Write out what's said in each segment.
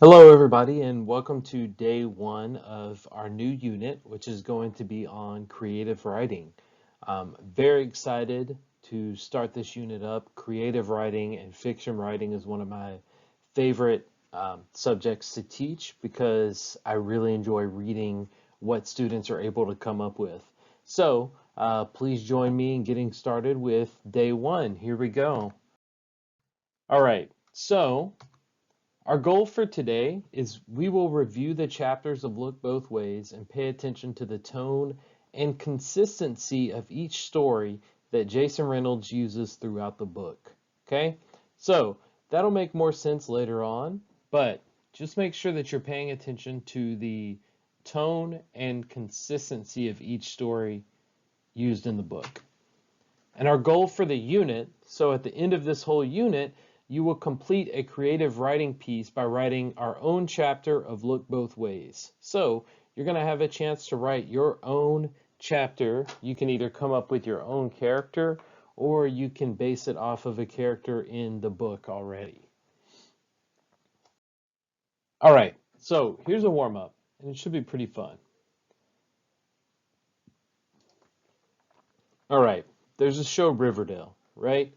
Hello, everybody, and welcome to day one of our new unit, which is going to be on creative writing. Very excited to start this unit up. Creative writing and fiction writing is one of my favorite subjects to teach because I really enjoy reading what students are able to come up with. So, please join me in getting started with day one. Here we go. All right, so our goal for today is we will review the chapters of Look Both Ways and pay attention to the tone and consistency of each story that Jason Reynolds uses throughout the book. Okay? So that'll make more sense later on, but just make sure that you're paying attention to the tone and consistency of each story used in the book. And our goal for the unit, so at the end of this whole unit, you will complete a creative writing piece by writing our own chapter of Look Both Ways. So you're going to have a chance to write your own chapter. You can either come up with your own character or you can base it off of a character in the book already. All right, so here's a warm-up, and it should be pretty fun. All right, there's a show Riverdale, right?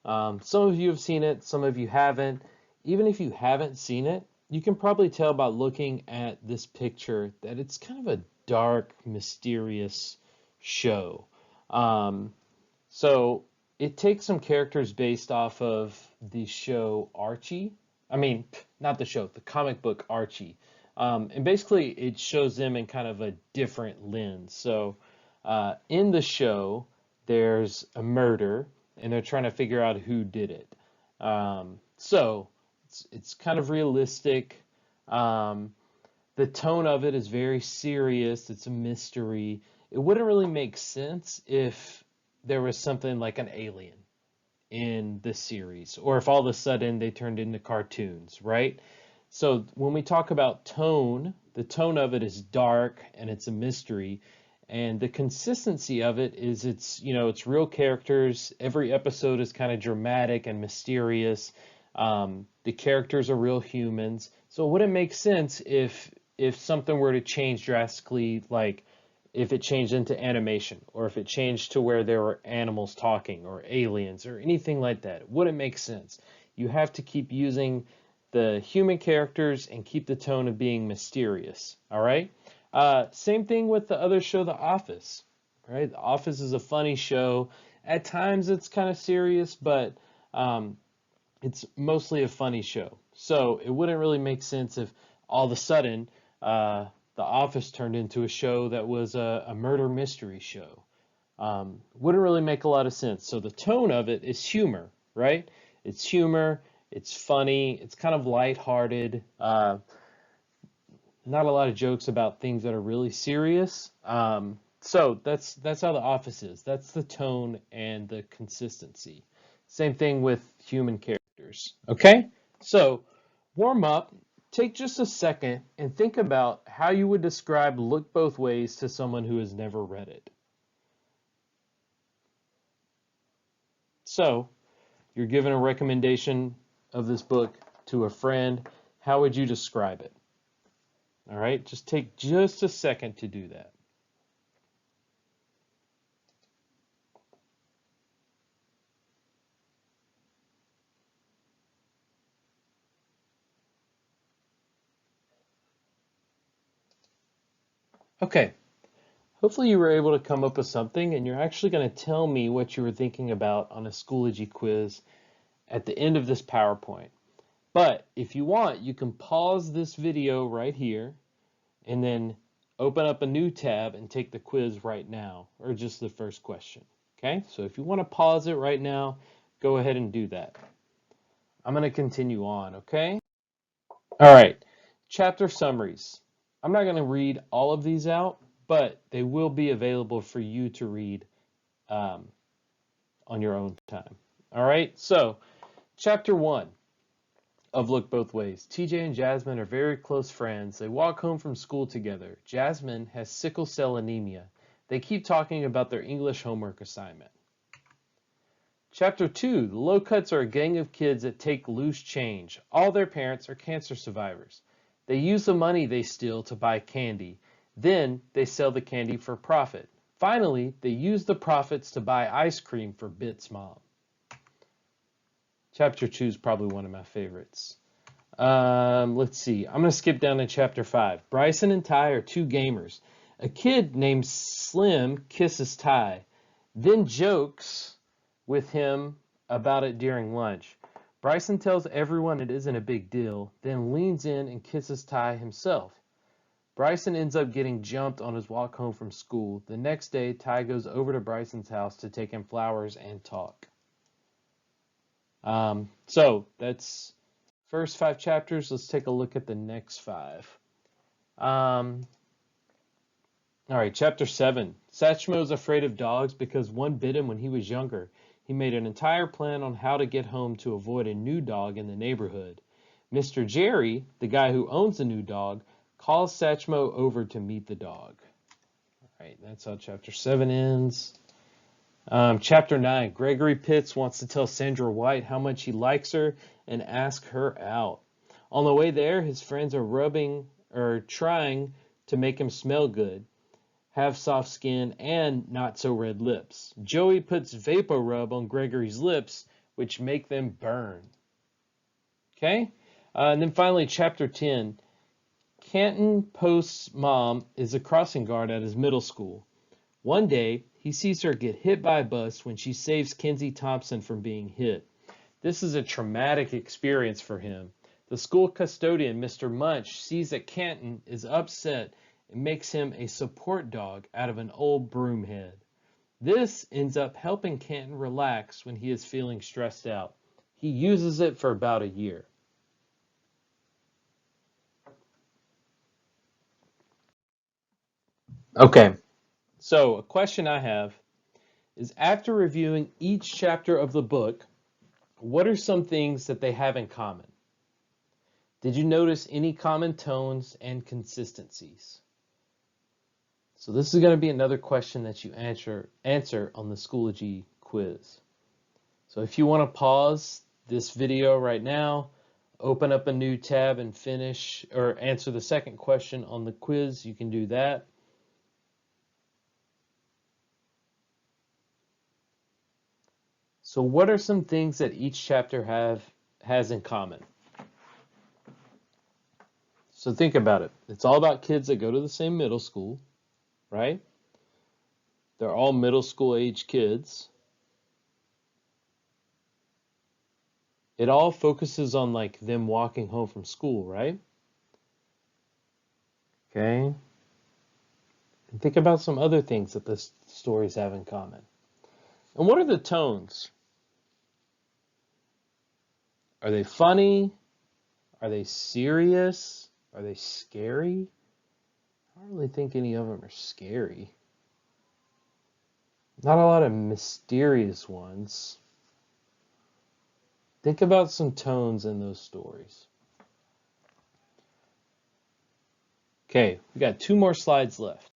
Some of you have seen it, some of you haven't. Even if you haven't seen it, you can probably tell by looking at this picture that it's kind of a dark, mysterious show. So it takes some characters based off of the show Archie. I mean, not the show, the comic book Archie. And basically it shows them in kind of a different lens. So in the show, there's a murder and they're trying to figure out who did it. So it's kind of realistic. The tone of it is very serious. It's a mystery. It wouldn't really make sense if there was something like an alien in the series, or if all of a sudden they turned into cartoons, right? So when we talk about tone, the tone of it is dark and it's a mystery. And the consistency of it is it's real characters. Every episode is kind of dramatic and mysterious. The characters are real humans. So it wouldn't make sense if something were to change drastically, like if it changed into animation or if it changed to where there were animals talking or aliens or anything like that. It wouldn't make sense. You have to keep using the human characters and keep the tone of being mysterious. All right? Same thing with the other show, The Office. Right? The Office is a funny show. At times it's kind of serious, but it's mostly a funny show. So it wouldn't really make sense if all of a sudden The Office turned into a show that was a murder mystery show. Wouldn't really make a lot of sense. So the tone of it is humor, right? It's humor. It's funny. It's kind of lighthearted. Not a lot of jokes about things that are really serious. So that's how The Office is. That's the tone and the consistency. Same thing with human characters. Okay? So warm up. Take just a second and think about how you would describe Look Both Ways to someone who has never read it. So you're given a recommendation of this book to a friend. How would you describe it? All right, just take just a second to do that. Okay, hopefully you were able to come up with something and you're actually going to tell me what you were thinking about on a Schoology quiz at the end of this PowerPoint. But if you want, you can pause this video right here and then open up a new tab and take the quiz right now, or just the first question. Okay, so if you want to pause it right now, go ahead and do that. I'm going to continue on, okay? All right, chapter summaries. I'm not going to read all of these out, but they will be available for you to read on your own time. All right, so chapter 1 of Look Both Ways. TJ and Jasmine are very close friends. They walk home from school together. Jasmine has sickle cell anemia. They keep talking about their English homework assignment. Chapter 2, the Low Cuts are a gang of kids that take loose change. All their parents are cancer survivors. They use the money they steal to buy candy. Then they sell the candy for profit. Finally, they use the profits to buy ice cream for Bit's mom. Chapter 2 is probably one of my favorites. Let's see. I'm going to skip down to chapter 5. Bryson and Ty are two gamers. A kid named Slim kisses Ty, then jokes with him about it during lunch. Bryson tells everyone it isn't a big deal, then leans in and kisses Ty himself. Bryson ends up getting jumped on his walk home from school. The next day, Ty goes over to Bryson's house to take him flowers and talk. So that's first 5 chapters. Let's take a look at the next 5. All right, chapter 7. Satchmo's afraid of dogs because one bit him when he was younger. He made an entire plan on how to get home to avoid a new dog in the neighborhood. Mr. Jerry, the guy who owns the new dog, calls Satchmo over to meet the dog. All right, that's how chapter 7 ends. Chapter 9. Gregory Pitts wants to tell Sandra White how much he likes her and ask her out. On the way there, his friends are trying to make him smell good, have soft skin, and not so red lips. Joey puts Vapor Rub on Gregory's lips, which make them burn. Okay? And then finally, chapter 10. Canton Post's mom is a crossing guard at his middle school. One day, he sees her get hit by a bus when she saves Kenzie Thompson from being hit. This is a traumatic experience for him. The school custodian, Mr. Munch, sees that Canton is upset and makes him a support dog out of an old broom head. This ends up helping Canton relax when he is feeling stressed out. He uses it for about a year. Okay, so a question I have is, after reviewing each chapter of the book, what are some things that they have in common? Did you notice any common tones and consistencies? So this is going to be another question that you answer on the Schoology quiz. So if you want to pause this video right now, open up a new tab and finish or answer the second question on the quiz, you can do that. So what are some things that each chapter has in common? So think about it. It's all about kids that go to the same middle school, right? They're all middle school age kids. It all focuses on like them walking home from school, right? Okay. And think about some other things that the stories have in common. And what are the tones? Are they funny? Are they serious? Are they scary? I don't really think any of them are scary. Not a lot of mysterious ones. Think about some tones in those stories. Okay, we got 2 more slides left.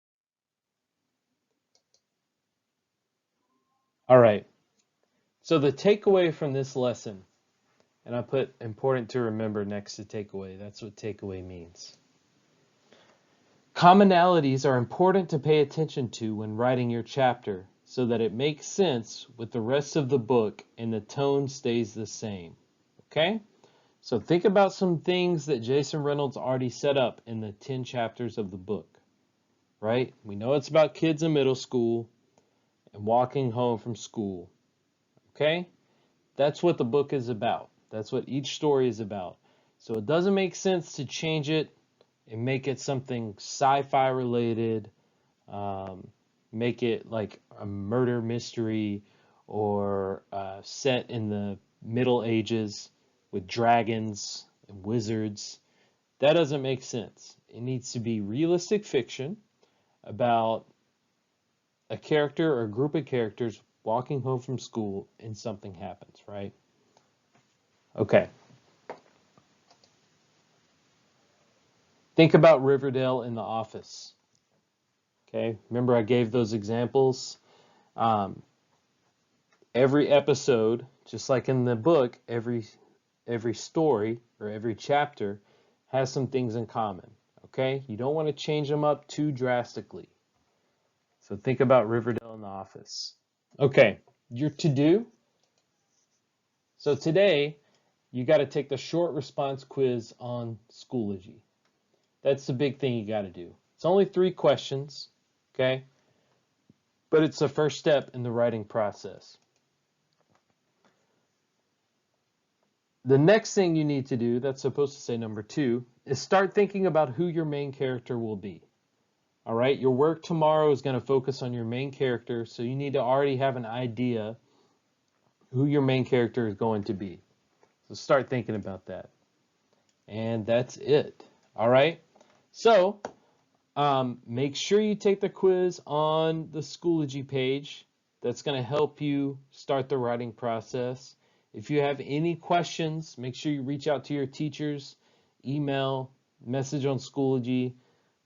All right, so the takeaway from this lesson, and I put important to remember next to takeaway. That's what takeaway means. Commonalities are important to pay attention to when writing your chapter so that it makes sense with the rest of the book and the tone stays the same. Okay? So think about some things that Jason Reynolds already set up in the 10 chapters of the book. Right? We know it's about kids in middle school and walking home from school. Okay? That's what the book is about. That's what each story is about. So it doesn't make sense to change it and make it something sci-fi related, make it like a murder mystery or set in the Middle Ages with dragons and wizards. That doesn't make sense. It needs to be realistic fiction about a character or a group of characters walking home from school and something happens, right? Okay. Think about Riverdale in The Office. Okay, remember I gave those examples? Every episode, just like in the book, every story or every chapter has some things in common. Okay? You don't want to change them up too drastically. So think about Riverdale in the Office. Okay, your to-do. So today, you got to take the short response quiz on Schoology. That's the big thing you got to do. It's only 3 questions, okay? But it's the first step in the writing process. The next thing you need to do, that's supposed to say number 2, is start thinking about who your main character will be. All right, your work tomorrow is going to focus on your main character, so you need to already have an idea who your main character is going to be. So start thinking about that. And that's it. All right, so make sure you take the quiz on the Schoology page. That's going to help you start the writing process. If you have any questions, make sure you reach out to your teachers, email, message on Schoology,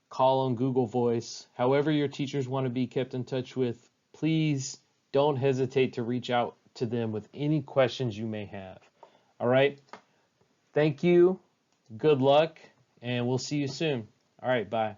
call on Google Voice. However your teachers want to be kept in touch with, please don't hesitate to reach out to them with any questions you may have. All right? Thank you. Good luck, and we'll see you soon. All right, bye.